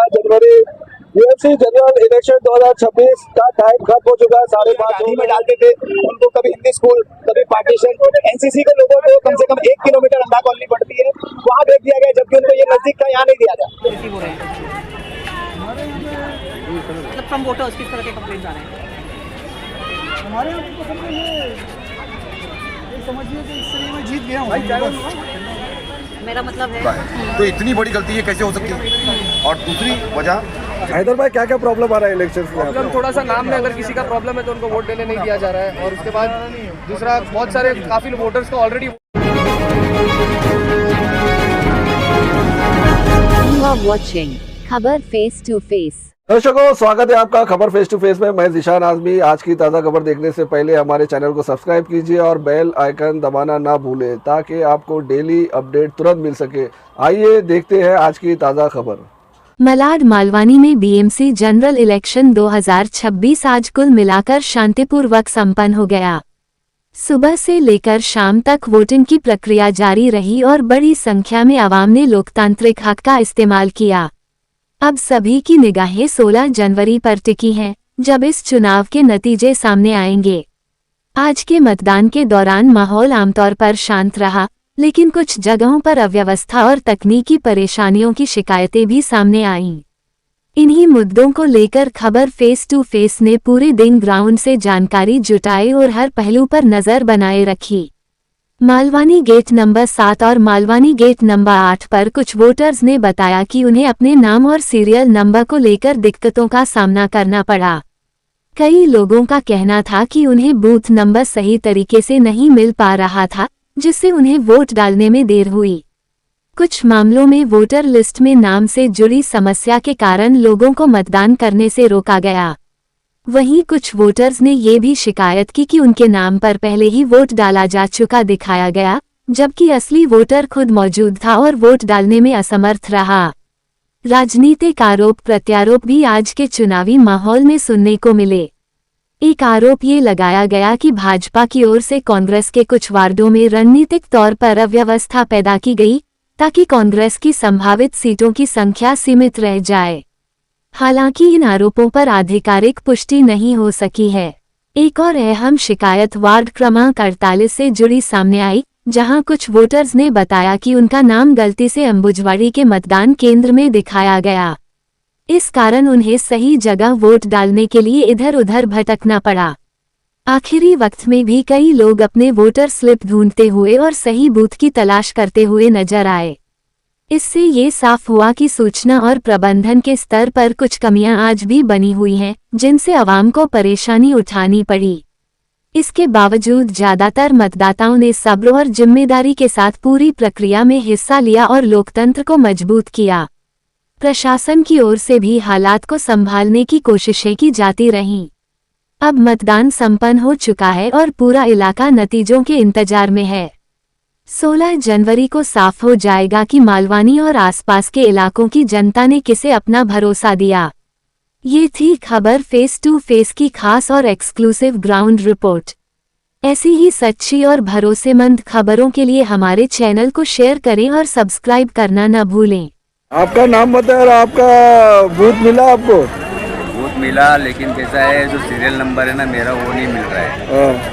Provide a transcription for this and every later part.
जनवरी UFC general election 2026 का time खत्म हो चुका है। 5:30 में डालते थे उनको, कभी हिंदी स्कूल कभी पार्टीशन। एनसीसी के लोगों को कम से कम 1 किलोमीटर अंधा कॉलोनी पड़ती है, वहाँ भेज दिया गया, जबकि उनको ये नजदीक था, यहाँ नहीं दिया गया। मतलब फ्रॉम वोटर्स किस तरह के कंप्लेंट्स आ रहे हैं? हमारे समझिए कि इससे मैं जीत गया हूँ। मेरा मतलब है तो इतनी बड़ी गलती ये कैसे हो सकती है? और दूसरी वजह, हैदर भाई क्या क्या प्रॉब्लम आ रहा है इलेक्शन में? प्रॉब्लम थोड़ा सा नाम में अगर किसी का प्रॉब्लम है तो उनको वोट देने नहीं दिया जा रहा है, और उसके बाद दूसरा बहुत सारे काफी वोटर्स को ऑलरेडी You are watching खबर फेस टू फेस। दर्शकों, स्वागत है आपका खबर फेस टू फेस में। मैं ज़ीशान आज़मी। आज की ताज़ा खबर देखने से पहले हमारे चैनल को सब्सक्राइब कीजिए और बेल आइकन दबाना ना भूलें ताकि आपको डेली अपडेट तुरंत मिल सके। आइए देखते हैं आज की ताज़ा खबर। मलाड मालवानी में बीएमसी जनरल इलेक्शन 2026 आज कुल मिलाकर शांतिपूर्वक संपन्न हो गया। सुबह से लेकर शाम तक वोटिंग की प्रक्रिया जारी रही और बड़ी संख्या में आवाम ने लोकतांत्रिक हक का इस्तेमाल किया। अब सभी की निगाहें 16 जनवरी पर टिकी हैं, जब इस चुनाव के नतीजे सामने आएंगे। आज के मतदान के दौरान माहौल आमतौर पर शांत रहा, लेकिन कुछ जगहों पर अव्यवस्था और तकनीकी परेशानियों की शिकायतें भी सामने आईं। इन्हीं मुद्दों को लेकर खबर फेस टू फेस ने पूरे दिन ग्राउंड से जानकारी जुटाई और हर पहलू पर नजर बनाए रखी। मालवानी गेट नंबर 7 और मालवानी गेट नंबर 8 पर कुछ वोटर्स ने बताया कि उन्हें अपने नाम और सीरियल नंबर को लेकर दिक्कतों का सामना करना पड़ा। कई लोगों का कहना था कि उन्हें बूथ नंबर सही तरीके से नहीं मिल पा रहा था, जिससे उन्हें वोट डालने में देर हुई। कुछ मामलों में वोटर लिस्ट में नाम से जुड़ी समस्या के कारण लोगों को मतदान करने से रोका गया। वहीं कुछ वोटर्स ने ये भी शिकायत की कि उनके नाम पर पहले ही वोट डाला जा चुका दिखाया गया, जबकि असली वोटर खुद मौजूद था और वोट डालने में असमर्थ रहा। राजनीतिक आरोप प्रत्यारोप भी आज के चुनावी माहौल में सुनने को मिले। एक आरोप ये लगाया गया कि भाजपा की ओर से कांग्रेस के कुछ वार्डों में रणनीतिक तौर पर अव्यवस्था पैदा की गई, ताकि कांग्रेस की संभावित सीटों की संख्या सीमित रह जाए। हालांकि इन आरोपों पर आधिकारिक पुष्टि नहीं हो सकी है। एक और अहम शिकायत वार्ड क्रमांक 48 से जुड़ी सामने आई, जहां कुछ वोटर्स ने बताया कि उनका नाम गलती से अंबुजवाड़ी के मतदान केंद्र में दिखाया गया। इस कारण उन्हें सही जगह वोट डालने के लिए इधर उधर भटकना पड़ा। आखिरी वक्त में भी कई लोग अपने वोटर स्लिप ढूंढते हुए और सही बूथ की तलाश करते हुए नजर आए। इससे ये साफ हुआ कि सूचना और प्रबंधन के स्तर पर कुछ कमियां आज भी बनी हुई हैं, जिनसे आवाम को परेशानी उठानी पड़ी। इसके बावजूद ज्यादातर मतदाताओं ने सब्र और जिम्मेदारी के साथ पूरी प्रक्रिया में हिस्सा लिया और लोकतंत्र को मजबूत किया। प्रशासन की ओर से भी हालात को संभालने की कोशिशें की जाती रहीं। अब मतदान संपन्न हो चुका है और पूरा इलाका नतीजों के इंतजार में है। 16 जनवरी को साफ हो जाएगा कि मालवानी और आसपास के इलाकों की जनता ने किसे अपना भरोसा दिया। ये थी खबर फेस टू फेस की खास और एक्सक्लूसिव ग्राउंड रिपोर्ट। ऐसी ही सच्ची और भरोसेमंद खबरों के लिए हमारे चैनल को शेयर करें और सब्सक्राइब करना न भूलें। आपका नाम बताया और आपका बूथ मिला आपको? बूथ मिला, लेकिन कैसा है, जो सीरियल नंबर है ना मेरा, वो नहीं मिल रहा है।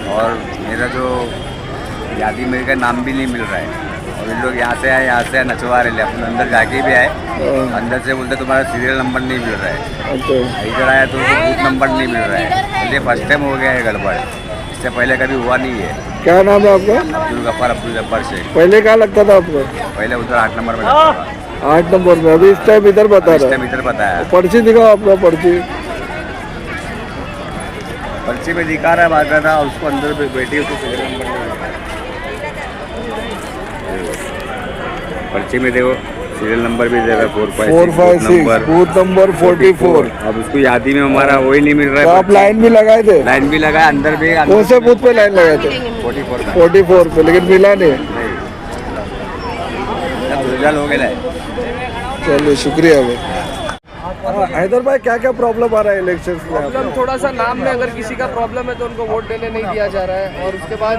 और मेरा जो यादी मेरे का नाम भी नहीं मिल रहा है। और ये लोग यहाँ से आए नचवा रहे, अपने अंदर जाके भी आए, अंदर से बोलते तुम्हारा सीरियल नंबर नहीं मिल रहा है। इधर आया तो बूथ नंबर नहीं मिल रहा है। इसलिए फर्स्ट टाइम हो गया है गड़बड़, इससे पहले कभी हुआ नहीं है। क्या नाम है आपका? अब्दुल गफ्फार शेख। पहले क्या लगता था आपको? पहले उधर 8 नंबर में लगता था। 8 नंबर में, अभी इस टाइम इधर बता रहा है। इधर बताया। पर्ची दिखाओ अपना पर्ची। पर्ची में दिखा रहा है, बात कर रहा, उसको अंदर बैठी उसको सीरियल नंबर नहीं मिल रहा है। पर्ची में देखो सीरियल नंबर भी दे रहा है 456 बूथ नंबर 44। अब उसको यादी में हमारा वही नहीं मिल रहा है। तो आप लाइन भी लगाए थे? लाइन भी लगाया, अंदर भी। कौन से बूथ पे लाइन लगाए थे? 44 पे, लेकिन मिला नहीं। हो गया। चलिए, शुक्रिया भाई। हैदर भाई क्या क्या प्रॉब्लम आ रहा है इलेक्शन में प्रॉब्लम थोड़ा सा नाम में अगर किसी का प्रॉब्लम है तो उनको वोट देने नहीं दिया जा रहा है, और उसके बाद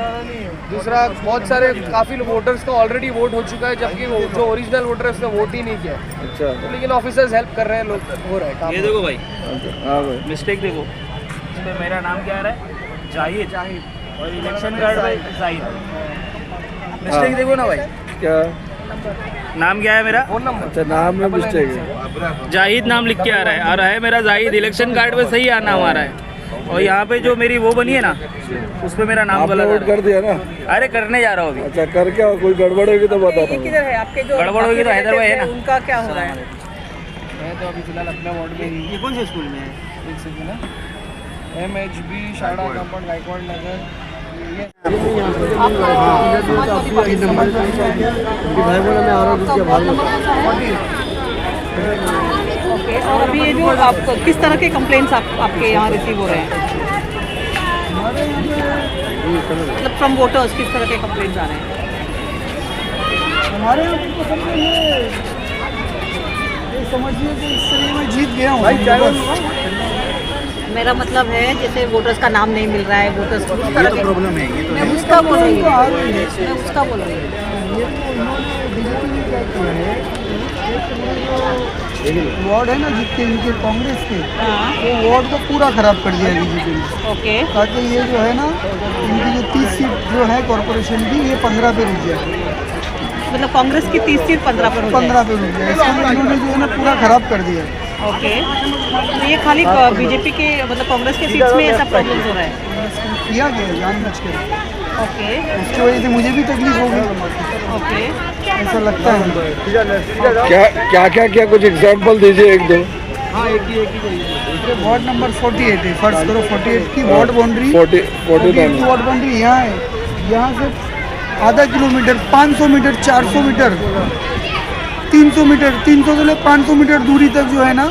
दूसरा बहुत सारे काफ़ी वोटर्स का ऑलरेडी वोट हो चुका है, जबकि जो ओरिजिनल वोटर है उसने वोट ही नहीं किया। अच्छा तो लेकिन ऑफिसर्स हेल्प कर रहे हैं, लोग हो रहा है काम। ये देखो भाई, हाँ भाई मिस्टेक देखो, इसमें मेरा नाम क्या आ रहा है, जाहिद, और इलेक्शन कार्ड भाई जाहिद। मिस्टेक देखो ना भाई, क्या नाम क्या है मेरा, अच्छा नाम में मिस्टेक है, जाहिद नाम लिख के आ रहा है, मेरा जाहिद, इलेक्शन कार्ड पे सही नाम आ रहा है, और यहाँ पे जो मेरी वो बनी है ना, उस पे मेरा नाम आपने गलत वोट कर दिया ना? अरे करने जा रहा हूँ अभी। अच्छा कर क्या, कोई गड़बड़ होगी तो बता ये किधर है आपके जो गड़बड़ होगी तो हैदर भाई है ना, उनका क्या हो रहा है? मैं तो अभी फिलहाल अपने वार्ड में ही। ये कौन से स्कूल में है? एक सेकंड ना, MHB शारदा कंपाउंड गायकवाड़ नगर। ओके, और अभी ये जो आप किस तरह के कंप्लेंट्स आपके यहाँ रिसीव हो रहे हैं, मतलब फ्रॉम वोटर्स किस तरह के कंप्लेंट्स आ रहे हैं? हमारे यहाँ तो समझिए ये समझिए कि इस तरह मैं जीत गया हूँ। मेरा मतलब है जैसे वोटर्स का नाम नहीं मिल रहा है, वोटर्स को ये तो प्रॉब्लम है, ये तो मैं उसका बोल रही हूँ, मैं उसका बोल रही हूँ। ये तो उन्होंने बीजेपी ने क्या किया है, एक जो वार्ड है ना जितने इनके कांग्रेस के, हाँ, वो वार्ड को पूरा खराब कर दिया बीजेपी ने, ओके, ताकि ये जो है ना इनकी जो 30 सीट जो है कॉरपोरेशन की, ये 15 पे रुक जाए, मतलब कांग्रेस की 30 सीट 15 पर हो जाए। 15 पे रुक जाए। इसलिए इन्होंने जो है ना पूरा खराब कर दिया। ओके, तो ये खाली बीजेपी के मतलब कांग्रेस के सीट्स में ऐसा प्रॉब्लम हो रहा है? किया गया जानबूझ के, ओके उसकी वजह से मुझे भी तकलीफ होगी, ओके, ऐसा लगता है। क्या क्या क्या कुछ एग्जांपल दीजिए एक दो। वार्ड नंबर 48 है, फर्स्ट करो 48 की वार्ड बाउंड्री, 49 वार्ड बाउंड्री यहाँ है, यहाँ से आधा किलोमीटर, 500 मीटर, 400 मीटर, 300 मीटर, 300 से 500 मीटर दूरी तक जो है ना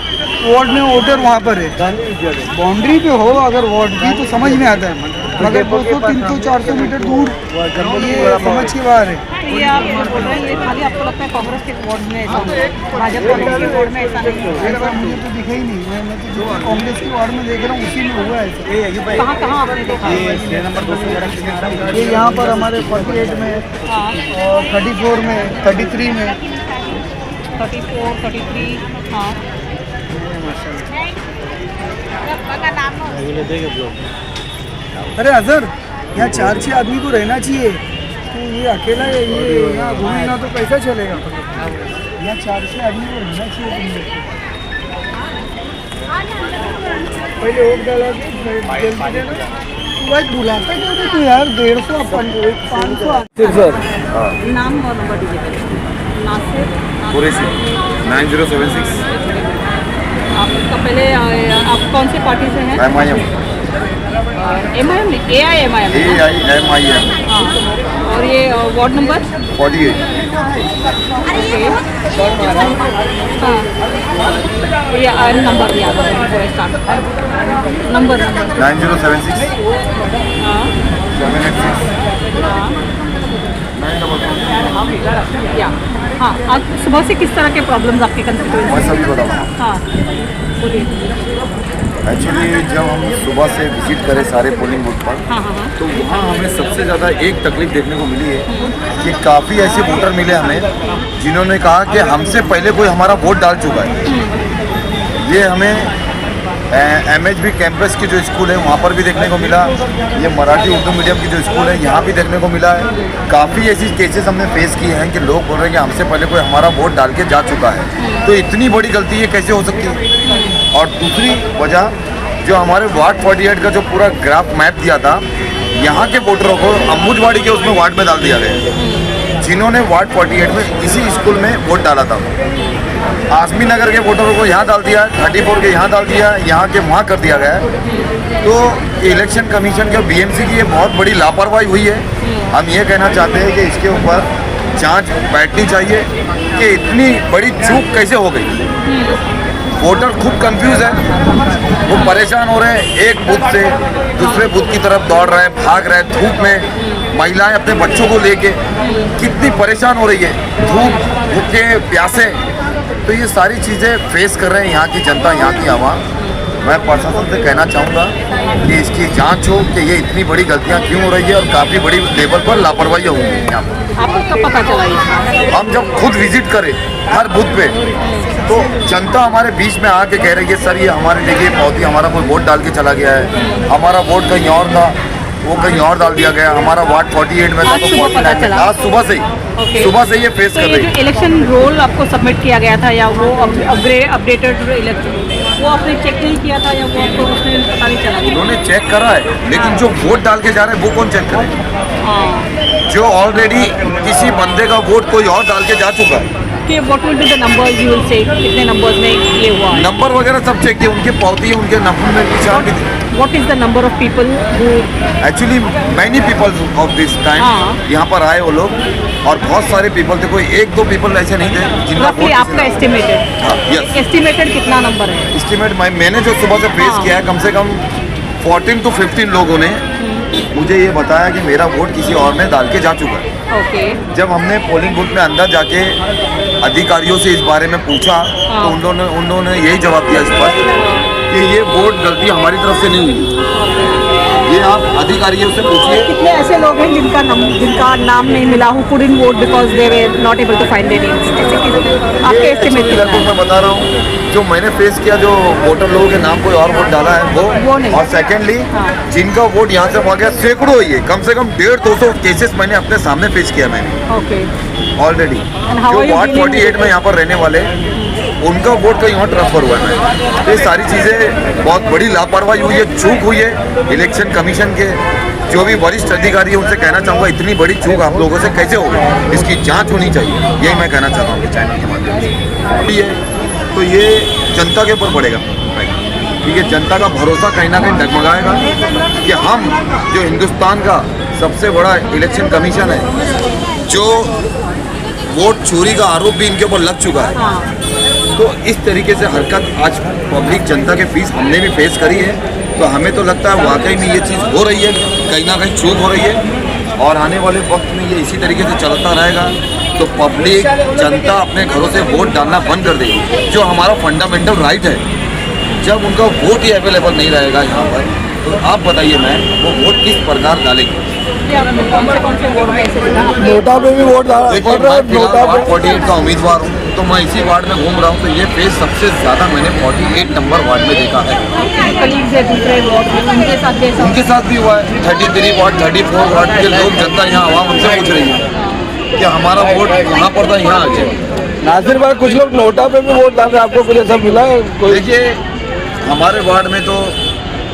वार्ड में वोटर वहाँ पर है। बाउंड्री पे हो अगर वार्ड की तो समझ में आता है, मगर 200, 300, 400 मीटर दूर ये समझ के बाहर है। तो ये आप जो बोल रहे हैं ये खाली आपको लगता है कांग्रेस के वार्ड में ऐसा होता है, भाजपा के वार्ड में ऐसा नहीं होता है? ऐसा मुझे तो दिखा ही नहीं, मैं तो जो कांग्रेस के वार्ड में देख रहा हूँ उसी में हुआ है ऐसा। कहाँ कहाँ आपने देखा? ये यहाँ पर हमारे 48 में, हाँ, और 34 में, 33 में। 34, 33, हाँ, अरे अजहर, यहाँ 4-6 आदमी को रहना चाहिए, तो ये अकेला है, ये यहाँ घूमेगा तो कैसा चलेगा? यहाँ 4-6 आदमी को रहना चाहिए। तुमने पहले वोट डाला भाई, बुलाता क्या था तू यार? 150, 500 सर। नाम और नंबर दीजिए। नासिर, कुरैशी 9076 आपका पहले आप कौन सी पार्टी से हैं? MIM MIM नहीं, AIMIM हाँ, और ये वार्ड नंबर 48 ओके, हाँ, ये नंबर दिया था पूरा स्टार्ट नंबर 9076 हाँ 786 हाँ 9 या हाँ, आज सुबह से किस तरह के प्रॉब्लम्स आपके मैं कंस्टिट्यूएंसी? सभी बताऊँ। हाँ बोलिए। एक्चुअली जब हम सुबह से विजिट करें सारे पोलिंग बूथ पर, हाँ हाँ हाँ, तो वहाँ हमें सबसे ज़्यादा एक तकलीफ देखने को मिली है कि काफ़ी ऐसे वोटर मिले हमें जिन्होंने कहा कि हमसे पहले कोई हमारा वोट डाल चुका है। ये हमें MHB कैंपस की जो स्कूल है वहाँ पर भी देखने को मिला, ये मराठी उर्दू मीडियम की जो स्कूल है यहाँ भी देखने को मिला है। काफ़ी ऐसी केसेस हमने फेस किए हैं कि लोग बोल रहे हैं कि हमसे पहले कोई हमारा वोट डाल के जा चुका है, तो इतनी बड़ी गलती ये कैसे हो सकती है। और दूसरी वजह जो हमारे वार्ड 48 का जो पूरा ग्राफ मैप दिया था, यहाँ के वोटरों को अम्बुजवाड़ी के उसमें वार्ड में डाल दिया गया, जिन्होंने वार्ड 48 में इसी स्कूल में वोट डाला था। आसमी नगर के वोटरों को यहाँ डाल दिया, 34 के यहाँ डाल दिया, यहाँ के वहाँ कर दिया गया है। तो इलेक्शन कमीशन के BMC की ये बहुत बड़ी लापरवाही हुई है। हम ये कहना चाहते हैं कि इसके ऊपर जांच बैठनी चाहिए कि इतनी बड़ी चूक कैसे हो गई। वोटर खूब कंफ्यूज है, वो परेशान हो रहे हैं, एक बूथ से दूसरे बूथ की तरफ दौड़ रहे हैं, भाग रहे हैं धूप में। महिलाएं अपने बच्चों को लेके कितनी परेशान हो रही है, धूप भूखे प्यासे। तो ये सारी चीज़ें फेस कर रहे हैं यहाँ की जनता, यहाँ की आवाम। मैं प्रशासन से कहना चाहूँगा कि इसकी जांच हो कि ये इतनी बड़ी गलतियाँ क्यों हो रही है और काफ़ी बड़ी लेवल पर लापरवाही होंगी यहाँ पर। आपको कब पता चला ये? हम जब खुद विजिट करें हर बूथ पे, तो जनता हमारे बीच में आके कह रही है सर ये हमारे देखिए पौधी हमारा कोई वोट डाल के चला गया है, हमारा वोट कहीं और था वो कहीं और डाल दिया गया, हमारा वार्ड 48 में था तो 49 में। आज सुबह से ये फेस तो कर ये रही जो है। इलेक्शन रोल आपको सबमिट किया गया था या वो अपडेटेड इलेक्शन वो आपने चेक नहीं किया था या वो आपको उसमें पता नहीं चला? उन्होंने चेक करा है, लेकिन जो वोट डाल के जा रहे हैं वो कौन चेक करे? हाँ, जो ऑलरेडी किसी बंदे का वोट कोई और डाल के जा चुका है। कि what will be the numbers you will say कितने नंबर्स में ये हुआ है? नंबर वगैरह सब चेक किए, उनके पौती है, उनके नंबर में निशान भी थे। What is the number of people who actually many people of this हाँ। टाइम यहाँ पर आए वो लोग, और बहुत सारे पीपल थे, कोई एक दो पीपल ऐसे नहीं थे जिनका रफली वोट आपका एस्टिमेटेड यस एस्टिमेटेड कितना नंबर है? एस्टिमेट मैंने जो सुबह से फेस हाँ। किया है, कम से कम 14 to 15 लोगों ने मुझे ये बताया कि मेरा वोट किसी और ने डाल के जा चुका है। ओके, जब हमने पोलिंग बूथ में अंदर जाके अधिकारियों से इस बारे में पूछा हाँ। तो उन्होंने यही जवाब दिया स्पष्ट कि ये वोट गलती हमारी तरफ से नहीं हुई। ये आप अधिकारियों से पूछिए। कितने ऐसे लोग हैं जिनका नाम नहीं मिला, who couldn't vote because they were not able to find their names? आपके एस्टिमेट ये तो मैं बता रहा हूँ, जो मैंने फेस किया, जो वोटर लोगों के नाम कोई और वोट डाला है वो नहीं। और सेकेंडली हाँ। जिनका वोट यहाँ से वहाँ गया सैकड़ों ही है, कम से कम 150-200 केसेस मैंने अपने सामने फेस किया मैंने ओके, ऑलरेडी। how जो are you वार्ड dealing 48 में यहाँ पर रहने वाले उनका वोट कहीं और ट्रांसफर हुआ है। ये सारी चीज़ें बहुत बड़ी लापरवाही हुई है, चूक हुई है। इलेक्शन कमीशन के जो भी वरिष्ठ अधिकारी है उनसे कहना चाहूँगा इतनी बड़ी चूक आप लोगों से कैसे हो गई, इसकी जांच होनी चाहिए। यही मैं कहना चाहता हूँ चैनल के माध्यम से। ये तो ये जनता के ऊपर पड़ेगा, ठीक है। जनता का भरोसा कहीं ना कहीं डगमगाएगा कि हम जो हिंदुस्तान का सबसे बड़ा इलेक्शन कमीशन है, जो वोट चोरी का आरोप भी इनके ऊपर लग चुका है, तो इस तरीके से हरकत आज पब्लिक जनता के बीच हमने भी फेस करी है। तो हमें तो लगता है वाकई में ये चीज़ हो रही है, कहीं ना कहीं चूक हो रही है, और आने वाले वक्त में ये इसी तरीके से चलता रहेगा तो पब्लिक जनता अपने घरों से वोट डालना बंद कर देगी, जो हमारा फंडामेंटल राइट है। जब उनका वोट ही अवेलेबल नहीं रहेगा यहाँ पर, तो आप बताइए मैं वो वोट किस प्रकार डालेंगे? कौन से वार्ड में ऐसे दिखा? नोटा पे भी वोट डाला देखिए मैं फिलहाल वार्ड 48 का उम्मीदवार हूँ, तो मैं इसी वार्ड में घूम रहा हूँ, तो ये फेस सबसे ज़्यादा मैंने 48 नंबर वार्ड में देखा है। कलीग्स है दूसरे वार्ड में, उनके साथ जैसा उनके साथ भी हुआ है। 33 वार्ड 34 वार्ड के लोग, जनता यहाँ आवाम उनसे पूछ रही है कि हमारा वोट यहाँ पर था, यहाँ आ गया। नासिर भाई, कुछ लोग नोटा पे भी वोट डाल रहे हैं, आपको कुछ ऐसा मिला है कोई? देखिए हमारे वार्ड में तो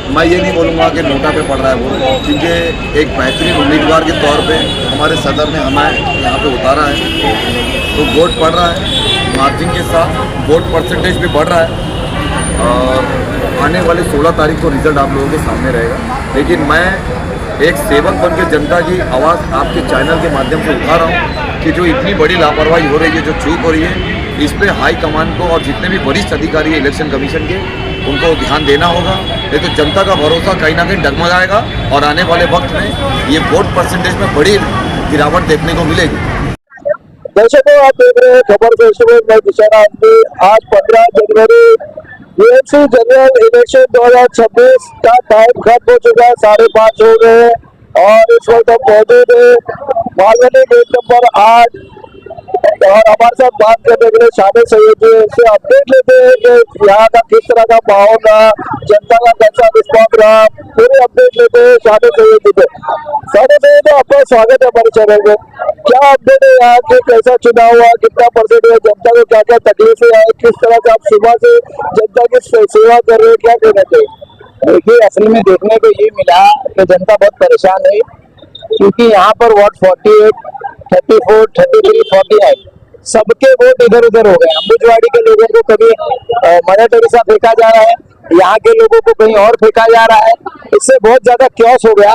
मैं ये नहीं बोलूँगा कि नोटा पे पड़ रहा है वो, क्योंकि एक बेहतरीन उम्मीदवार के तौर पे हमारे सदर ने हमें यहाँ पे उतारा है, तो वोट पड़ रहा है मार्जिन के साथ, वोट परसेंटेज भी बढ़ रहा है, और आने वाले 16 तारीख को रिजल्ट आप लोगों के सामने रहेगा। लेकिन मैं एक सेवक बन के जनता की आवाज़ आपके चैनल के माध्यम से उठा रहा हूँ कि जो इतनी बड़ी लापरवाही हो रही है, जो चूक हो रही है, इस पर हाई कमान को और जितने भी वरिष्ठ अधिकारी है इलेक्शन कमीशन के, उनको ध्यान देना होगा। नहीं तो जनता का भरोसा कहीं ना कहीं डगमगाएगा और आने वाले वक्त में ये वोट परसेंटेज में बड़ी गिरावट देखने को मिलेगी। दर्शकों, आप देख रहे हैं खबर फेस्टिवल में दिशान आजमी। आज 15 जनवरी बीएमसी जनरल इलेक्शन 2026 का टाइम खत्म हो चुका है, 5:30 हो गए हैं, और इस वक्त हम मौजूद है मालवनी गेट नंबर 8, और हमारे साथ बात करने के लिए शामिल सहयोगी से अपडेट लेते हैं कि यहाँ का किस तरह का माहौल रहा, जनता का कैसा रिस्पॉन्स रहा, पूरे अपडेट लेते हैं शामिल सहयोगी से। सारे तो आपका स्वागत है हमारे चैनल में। क्या अपडेट है यहाँ के, कैसा चुनाव हुआ, कितना परसेंट है, जनता को क्या क्या तकलीफें आई, किस तरह से आप सुबह से जनता की सेवा कर रहे हैं, क्या कहना चाहिए? देखिए, असल में देखने को ये मिला कि जनता बहुत परेशान है, क्योंकि यहाँ पर वार्ड 48, 34, 33, 49 सबके वोट इधर उधर हो गए। अम्बुजवाड़ी के लोगों को कभी मदर टेरेसा फेंका जा रहा है, यहाँ के लोगों को कहीं और फेंका जा रहा है, इससे बहुत ज्यादा क्योस हो गया।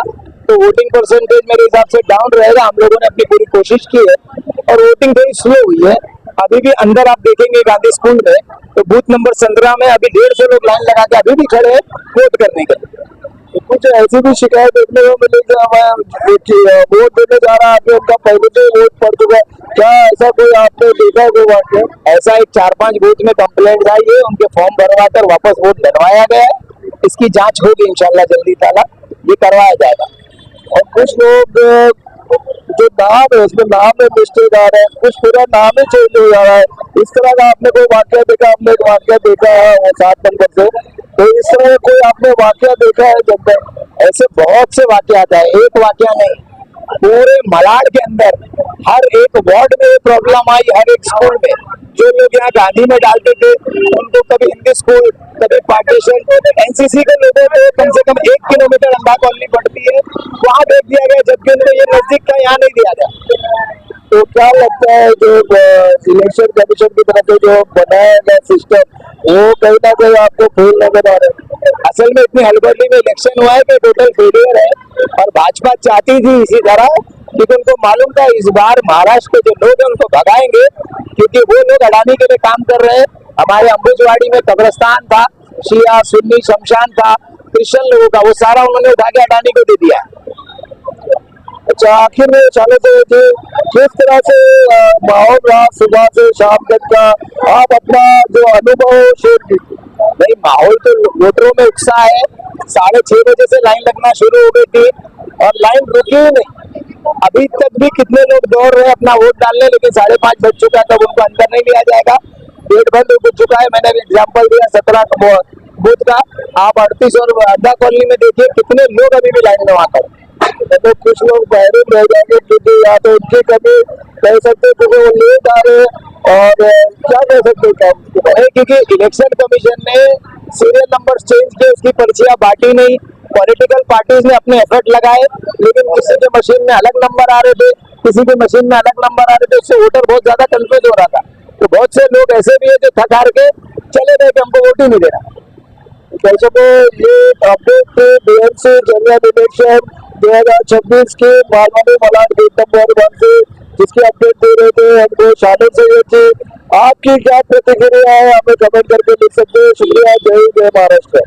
तो वोटिंग परसेंटेज मेरे हिसाब से डाउन रहेगा। हम लोगों ने अपनी पूरी कोशिश की है और वोटिंग थोड़ी स्लो हुई है। अभी भी अंदर आप देखेंगे गांधी स्कूल में, तो बूथ नंबर 15 में अभी 150 लोग लाइन लगा के अभी भी खड़े हैं वोट करने के लिए। कुछ ऐसी भी शिकायत देखने को मिली कि हमें वोट देने जा रहा है उनका पहले से वोट पड़ चुका है, क्या ऐसा कोई आपने देखा कोई वाक्य? ऐसा एक 4-5 बूथ में कंप्लेंट आई है, उनके फॉर्म भरवाकर वापस वोट डलवाया गया है। इसकी जांच होगी इंशाल्लाह जल्दी ताला ये करवाया जाएगा। और कुछ लोग जो नाम है उसमें नाम में मिस्टेक आ रहा है, कुछ पूरा नाम ही चेंज हो जा रहा है। इस तरह का आपने कोई वाक्य देखा? आपने एक वाक्य देखा है वो 7 नंबर से, तो इस तरह का कोई आपने वाक्य देखा है? जब ऐसे बहुत से वाकयात है, एक वाकया नहीं, पूरे मलाड के अंदर हर एक वार्ड में ये प्रॉब्लम आई, हर एक स्कूल में। जो लोग यहाँ गांधी में डालते थे उनको कभी हिंदी स्कूल, कभी पार्टीशन, एनसीसी के लोगों को कम से कम 1 किलोमीटर अंबा कॉलोनी पड़ती है, वहाँ भेज दिया गया, जबकि उनको ये नजदीक का यहाँ नहीं दिया गया। तो क्या लगता है जो इलेक्शन कमीशन की तरफ से जो बनाया गया सिस्टम वो कहीं ना कहीं आपको फेल नजर आ रहा है? असल में इतनी हड़बड़ी में इलेक्शन हुआ है कि टोटल फेलियर है, और भाजपा चाहती थी इसी तरह, क्योंकि उनको मालूम था इस बार महाराष्ट्र के जो लोग हैं उनको भगाएंगे, क्योंकि वो लोग अडानी के लिए काम कर रहे हैं। हमारे अंबुजवाड़ी में कब्रिस्तान था, शिया सुन्नी शमशान था, क्रिश्चियन लोगों का, वो सारा उन्होंने उठा के अडानी को दे दिया। अच्छा, आखिर में चालू से किस तरह से माहौल रहा सुबह से शाम तक का, आप अपना जो अनुभव शेयर कीजिए। नहीं, माहौल तो वोटरों में उत्साह है। 6:30 बजे से लाइन लगना शुरू हो गई थी और लाइन रुकी ही नहीं। अभी तक भी कितने लोग दौड़ रहे हैं अपना वोट डालने, लेकिन 5:30 बज चुका है, तब उनको अंदर नहीं लिया जाएगा। गेट बंद हो चुका है। मैंने एग्जाम्पल दिया 17 बूथ का, आप 38 और अंडा कॉलोनी में देखिए कितने लोग अभी भी लाइन में वहां पर। तो कुछ लोग महरूम रह जाएंगे क्योंकि या तो उनकी कमी कह सकते क्योंकि वो लेट आ रहे हैं, और क्या कह सकते हैं क्योंकि इलेक्शन कमीशन ने सीरियल नंबर चेंज किए, उसकी पर्चियां बांटी नहीं। पॉलिटिकल पार्टीज ने अपने एफर्ट लगाए, लेकिन किसी के मशीन में अलग नंबर आ रहे थे, किसी के मशीन में अलग नंबर आ रहे थे, उससे वोटर बहुत ज्यादा कंफ्यूज हो रहा था। तो बहुत से लोग ऐसे भी है जो थक हार के चले गए कि हमको वोट ही नहीं देना। दर्शकों, ये अपडेट थे बीएमसी जनरल इलेक्शन 2026 के मालवानी मलाड गेट नंबर 1 से, जिसकी अपडेट दे रहे थे हमको शामिल से ये थी। आपकी क्या प्रतिक्रिया है हमें कमेंट करके लिख सकते हैं। शुक्रिया। जय हिंद, जय महाराष्ट्र।